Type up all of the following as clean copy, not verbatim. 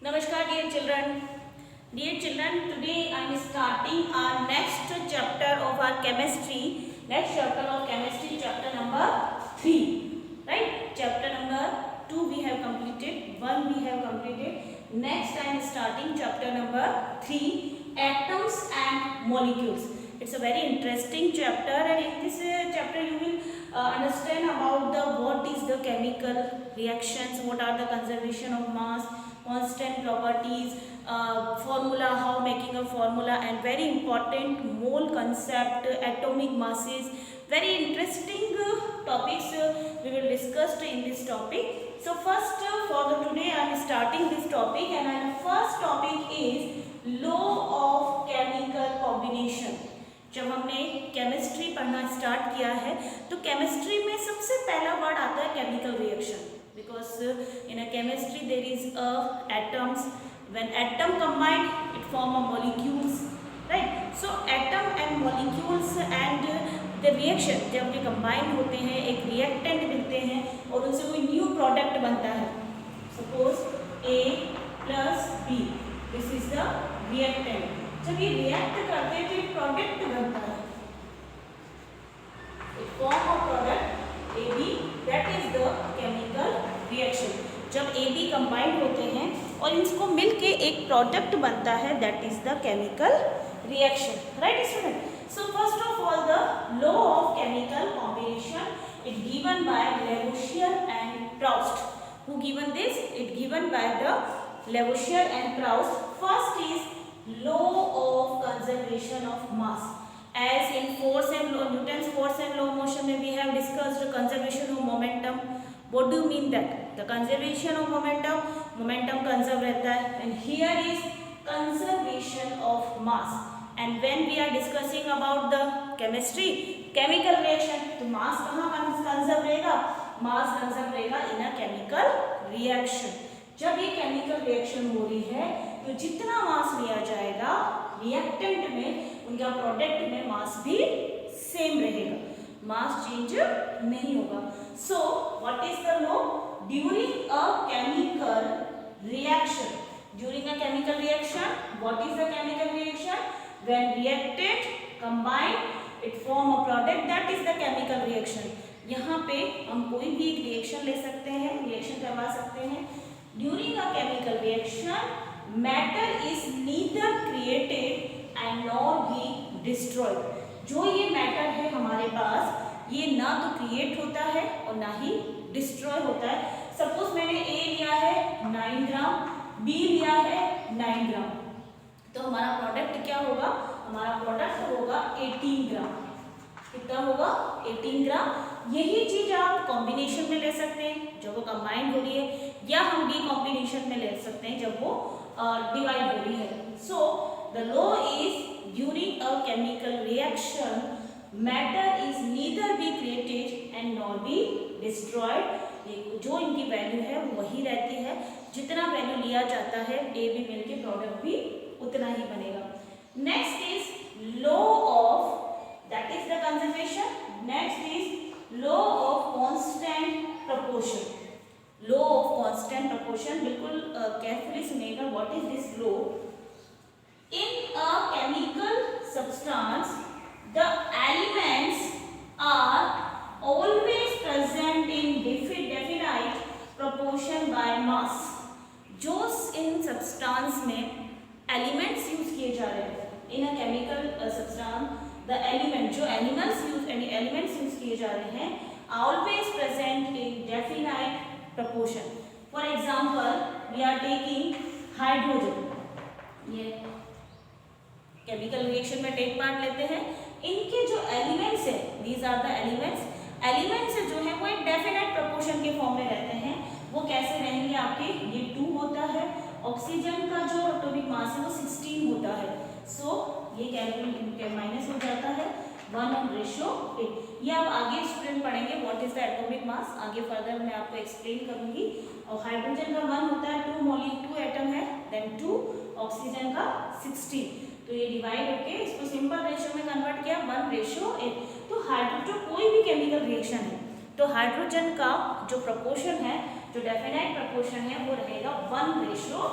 Namaskar dear children. Dear children, today I am starting our next chapter of our chemistry. Next chapter of chemistry, chapter number 3. Right? Chapter number 2 we have completed, 1 we have completed. Next I am starting chapter number 3, atoms and molecules. It's a very interesting chapter, and in this chapter you will understand about what is the chemical reactions, what are the conservation of mass, constant properties, formula, how making a formula, and very important mole concept, atomic masses. Very interesting topics we will discuss in this topic. So first for the today I am starting this topic, and our first topic is law of chemical combination. जब हमने chemistry पढ़ना start किया है तो chemistry में सबसे पहला word आता है chemical reaction, because in a chemistry there is atoms. When atom combined it form a molecules, right? So atom and molecules and the reaction जब ये combine होते हैं एक reactant मिलते हैं और उनसे कोई new product बनता है. Suppose A plus B, this is the reactant. जब ये react करते हैं तो एक product बनता है, it form a product AB, that is the chemical reaction. जब AB combined होते हैं और इनको मिलके एक प्रोडक्ट बनता है, that is the chemical reaction, right student? So first of all the law of chemical combination is given by Lavoisier and Proust. Who given this? It given by the Lavoisier and Proust. First is law of conservation of mass. As in force and law, Newton's force and law of motion में we have discussed conservation of momentum. What do you mean that? The conservation of momentum, momentum conserve रहता है, and here is conservation of mass. And when we are discussing about the chemistry, chemical reaction, तो mass कहाँ conserve रहेगा? Mass conserve रहेगा in a chemical reaction. जब ये chemical reaction हो रही है तो जितना मास लिया जाएगा रिएक्टेंट में, उनका प्रोडक्ट में मास भी सेम रहेगा, मास चेंज नहीं होगा. So what is the law? During a chemical reaction, during a chemical reaction, what is the chemical reaction? When reactant combine it form a product, that is the chemical reaction. यहाँ पे हम कोई भी एक reaction ले सकते हैं, reaction करवा सकते हैं. During a chemical reaction matter is neither created and nor be destroyed. जो ये मैटर है हमारे पास, ये ना तो क्रिएट होता है और ना ही डिस्ट्रॉय होता है. सपोज मैंने A लिया है 9 ग्राम, B लिया है 9 ग्राम, तो हमारा प्रोडक्ट क्या होगा? हमारा प्रोडक्ट होगा 18 ग्राम. कितना होगा? 18 ग्राम. यही चीज आप कॉम्बिनेशन में ले सकते हैं जब वो कंबाइंड हो रही है, या हम डी कॉम्बिनेशन में ले सकते हैं जब वो डिवाइड हो रही है. So the law is during a chemical reaction matter is neither be created and nor be destroyed. जो इनकी वैल्यू है वो वही रहती है, जितना वैल्यू लिया जाता है ए बी मिलके प्रोडक्ट भी उतना ही बनेगा. Next is law of, that is the conservation. Next is law of constant proportion. Law of constant proportion, बिल्कुल केयरफुली सुनिएगा. What is this law? In a chemical substance the elements are always present in definite proportion by mass. जो इन substance में elements use किए जा रहे हैं in a chemical substance, the element, जो एलिमेंट्स यूज किए जा रहे हैं, always present in definite proportion. For example, we are taking hydrogen. ये chemical reaction में टेक पार्ट लेते हैं. इनके जो एलिमेंट्स है, these are the elements. Elements जो है वो एक डेफिनेट प्रोपोर्शन के फॉर्म में रहते हैं. वो कैसे रहेंगे आपके? ये 2 होता है. ऑक्सीजन का जो एटॉमिक मास है वो 16 होता है. सो ये कैलकुलेट माइनस हो जाता है 1:8. ये आप आगे स्टूडेंट पढ़ेंगे what is the atomic mass, आगे फर्दर मैं आपको एक्सप्लेन करूंगी. और हाइड्रोजन का 1 होता है, 2 एटम है, देन 2, ऑक्सीजन का 16. तो ये डिवाइड होके इसको सिंपल रेशियो में कन्वर्ट किया 1:8. तो हाइड्रोजन कोई भी केमिकल रिएक्शन है तो हाइड्रोजन का जो प्रोपोर्शन है, जो डेफिनेट प्रोपोर्शन है वो रहेगा 1:8.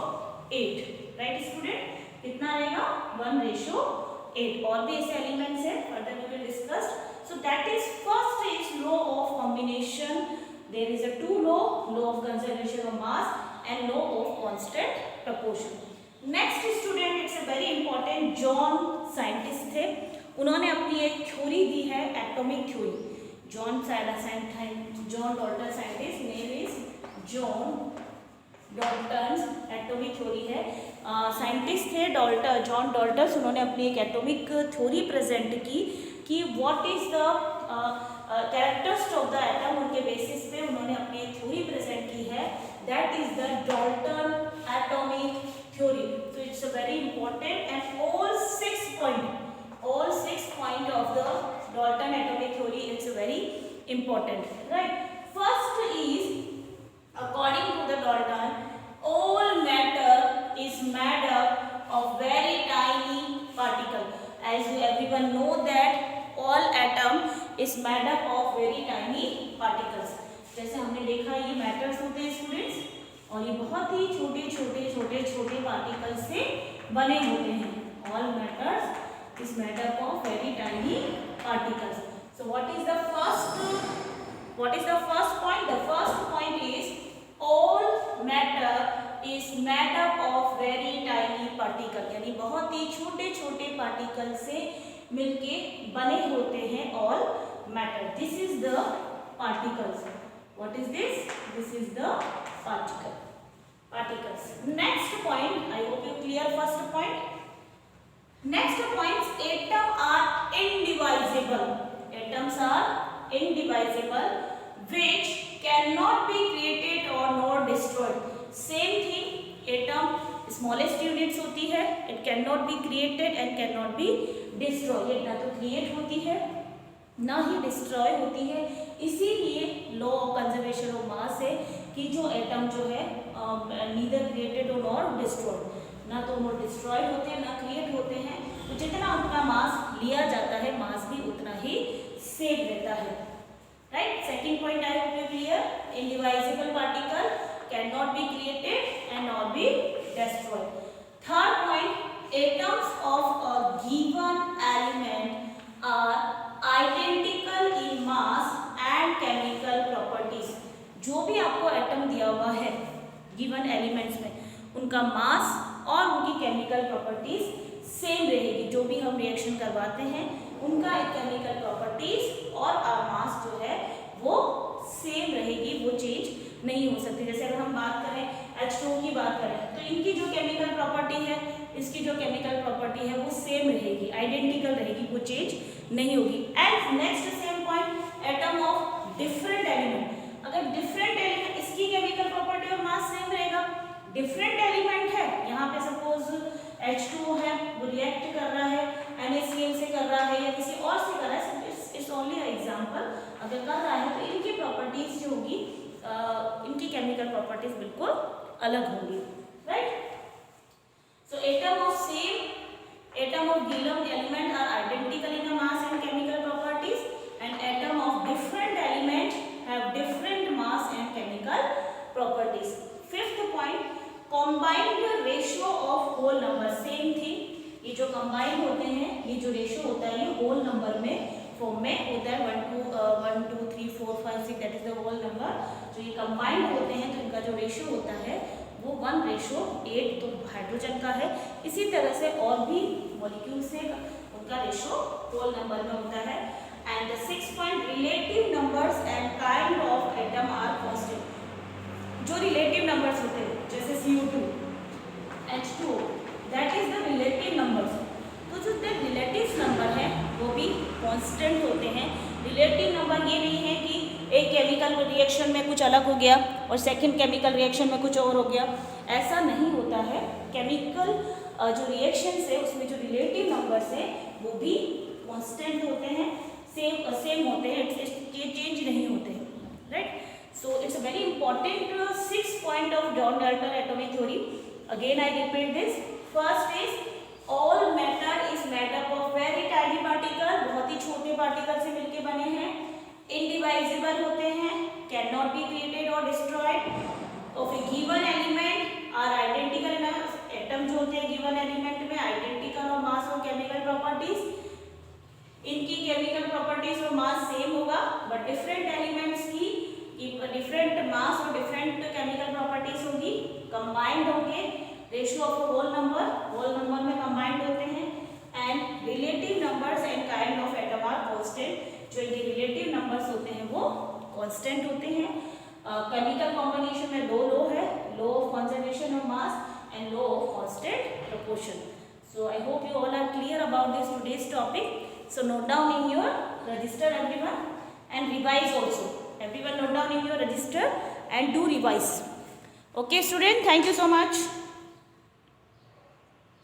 8, राइट स्टूडेंट? कितना रहेगा? 1:8. और भी ऐसे एलिमेंट्स है, further we will discuss. So that is first is law of combination. There is a two law of conservation of mass and law of constant proportion. Next student, it's a very important. John scientist थे, उन्होंने अपनी एक theory दी है, atomic theory. John Dalton scientist, name is John Dalton. Atomic theory है. Scientist थे John Dalton. उन्होंने अपनी एक एटॉमिक थ्योरी प्रेजेंट की कि what is the characteristics of the atom. उनके बेसिस पे उन्होंने अपनी एक थ्योरी प्रेजेंट की है, that is the Dalton atomic theory. So it's a very important and all 6 point of the Dalton atomic theory, it's very important, right? First is, according to the Dalton, all matter is made up of very tiny particle. As you everyone know that all atom is made up of very tiny particles. जैसे हमने देखा ये matters होते हैं students, और ये बहुत ही छोटे पार्टिकल्स से बने होते हैं. All matters is made up of very tiny particles. So what is the first point? The first point is all matter is made up of very tiny particle. यानी बहुत ही छोटे पार्टिकल से मिलके बने होते हैं all matter. This is the particles. What is this? This is the particles. Next point, I hope you clear first point. Next points, atoms are indivisible. Atoms are indivisible, which cannot be created or not destroyed. Same thing, atom smallest units होती है, it cannot be created and cannot be destroyed. ये ना तो create होती है ना ही destroy होती है. इसीलिए law of conservation of mass है कि जो atom जो है neither created or not destroyed. ना तो वो डिस्ट्रॉय होते हैं ना क्रिएट होते हैं. तो जितना उनका मास लिया जाता है, मास भी उतना ही सेव रहता है, right? Second point I hope you clear. Indivisible particle can not be created and not be destroyed. Third point, atoms of a given element are identical in mass and chemical properties. जो भी आपको atom दिया हुआ है given elements में, उनका मास और उनकी केमिकल प्रॉपर्टीज सेम रहेगी. जो भी हम रिएक्शन करवाते हैं उनका केमिकल प्रॉपर्टीज और मास जो है वो सेम रहेगी, वो चेंज नहीं हो सकती. जैसे अगर हम बात करें H2O की बात करें, तो इनकी जो केमिकल प्रॉपर्टी है, इसकी जो केमिकल प्रॉपर्टी है वो सेम रहेगी, आइडेंटिकल रहेगी, वो चेंज नहीं होगी. And next same point, atom of different element. अगर डिफरेंट एलिमेंट, इसकी केमिकल प्रॉपर्टी और मास सेम रहेगा. डिफरेंट एलिमेंट है, यहाँ पे सपोज H2O है, वो रिएक्ट कर रहा है NaCl से कर रहा है या किसी और से कर रहा है, इट्स ओनली एग्जांपल. अगर कर रहा है तो इनकी प्रॉपर्टीज जो होगी, इनकी केमिकल प्रॉपर्टीज बिल्कुल अलग होंगी, right? So atom of given element are identical in mass and chemical properties, and atom of different element have different mass and chemical properties. Fifth point, combined ratio of whole number. Same thing, ये जो combine होते हैं, ये जो ratio होता है ये whole number में फॉर्म में होता है. 1 2 3 4 5 6, that is the whole number. जो ये कंबाइंड होते हैं तो इनका जो रेशियो होता है वो 1:8 तो हाइड्रोजन का है. इसी तरह से और भी मॉलिक्यूल्स है, उनका रेशियो होल नंबर में होता है. And the 6 point, relative numbers and kind of atom are constant. जो रिलेटिव नंबर्स होते हैं जैसे CO2, H2O, that is the relative numbers. तो जो रिलेटिव नंबर है वो भी कांस्टेंट होते हैं. रिलेटिव नंबर ये नहीं है कि एक केमिकल रिएक्शन में कुछ अलग हो गया और सेकंड केमिकल रिएक्शन में कुछ और हो गया, ऐसा नहीं होता है. केमिकल जो रिएक्शंस है उसमें जो रिलेटिव नंबर्स है वो भी कांस्टेंट होते हैं, सेम होते हैं, चेंज नहीं होते हैं, right? So it's a very important 6 point of John Dalton atomic theory. Again I repeat this. First is all matter is made up of very tiny particle. बहुत ही छोटे पार्टिकल से मिलके बने हैं. Indivisible होते हैं, cannot be created or destroyed. Of a given element are identical in chemical properties, इनकी chemical properties और मास सेम होगा, बट डिफरेंट एलिमेंट्स की डिफरेंट मास और डिफरेंट केमिकल प्रॉपर्टीज होगी, कंबाइंड होंगे, रेशियो ऑफ होल नंबर में combined होते हैं, and relative numbers and kind of atom are constant, जो इनके रिलेटिव नंबर्स होते हैं वो कांस्टेंट होते हैं। केमिकल कॉम्बिनेशन में दो लॉ है, law of conservation of mass and law of constant proportion. So I hope you all are clear about this today's topic. So note down in your register everyone and revise also. Everyone note down in your register and do revise. Okay student, thank you so much.